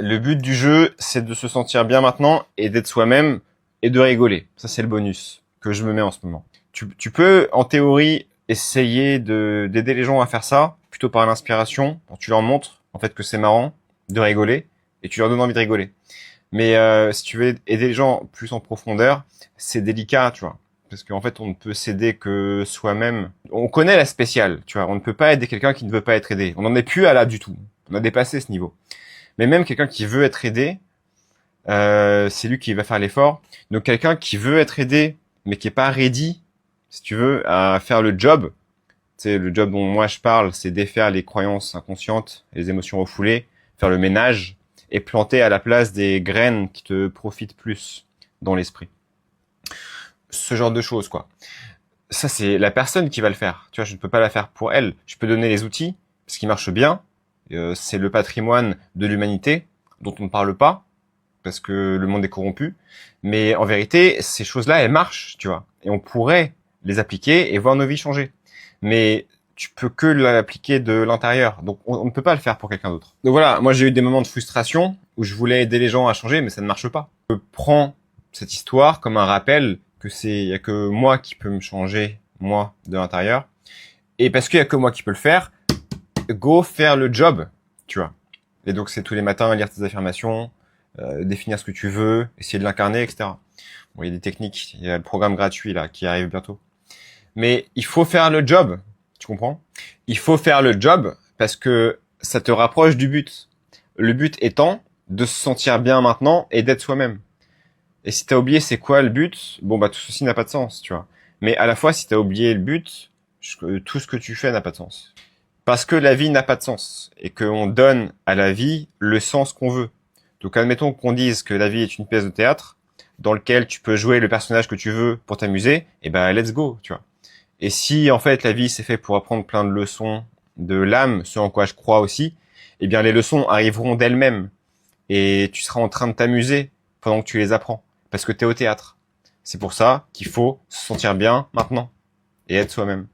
Le but du jeu, c'est de se sentir bien maintenant et d'être soi-même et de rigoler. Ça, c'est le bonus que je me mets en ce moment. Tu peux, en théorie, essayer d'aider les gens à faire ça, plutôt par l'inspiration. Tu leur montres, en fait, que c'est marrant de rigoler et tu leur donnes envie de rigoler. Mais si tu veux aider les gens plus en profondeur, c'est délicat, tu vois. Parce qu'en fait, on ne peut s'aider que soi-même. On connaît la spéciale, tu vois. On ne peut pas aider quelqu'un qui ne veut pas être aidé. On n'en est plus à là du tout. On a dépassé ce niveau. Mais même quelqu'un qui veut être aidé, c'est lui qui va faire l'effort. Donc quelqu'un qui veut être aidé, mais qui est pas ready, si tu veux, à faire le job. C'est le job dont moi je parle, c'est défaire les croyances inconscientes, les émotions refoulées, faire le ménage et planter à la place des graines qui te profitent plus dans l'esprit. Ce genre de choses, quoi. Ça, c'est la personne qui va le faire. Tu vois, je ne peux pas la faire pour elle. Je peux donner les outils, ce qui marche bien. C'est le patrimoine de l'humanité dont on ne parle pas parce que le monde est corrompu. Mais en vérité, ces choses-là, elles marchent, tu vois. Et on pourrait les appliquer et voir nos vies changer. Mais tu peux que l'appliquer de l'intérieur. Donc, on ne peut pas le faire pour quelqu'un d'autre. Donc voilà, moi, j'ai eu des moments de frustration où je voulais aider les gens à changer, mais ça ne marche pas. Je prends cette histoire comme un rappel que y a que moi qui peux me changer, moi, de l'intérieur. Et parce qu'il y a que moi qui peux le faire, go faire le job, tu vois. Et donc, c'est tous les matins lire tes affirmations, définir ce que tu veux, essayer de l'incarner, etc. Bon, il y a des techniques, il y a le programme gratuit, là, qui arrive bientôt. Mais il faut faire le job, tu comprends? Il faut faire le job parce que ça te rapproche du but. Le but étant de se sentir bien maintenant et d'être soi-même. Et si t'as oublié c'est quoi le but, bon bah tout ceci n'a pas de sens, tu vois. Mais à la fois, si t'as oublié le but, tout ce que tu fais n'a pas de sens. Parce que la vie n'a pas de sens et qu'on donne à la vie le sens qu'on veut. Donc admettons qu'on dise que la vie est une pièce de théâtre dans lequel tu peux jouer le personnage que tu veux pour t'amuser, et ben let's go, tu vois. Et si en fait la vie c'est fait pour apprendre plein de leçons de l'âme, ce en quoi je crois aussi, eh bien les leçons arriveront d'elles-mêmes et tu seras en train de t'amuser pendant que tu les apprends parce que t'es au théâtre. C'est pour ça qu'il faut se sentir bien maintenant et être soi-même.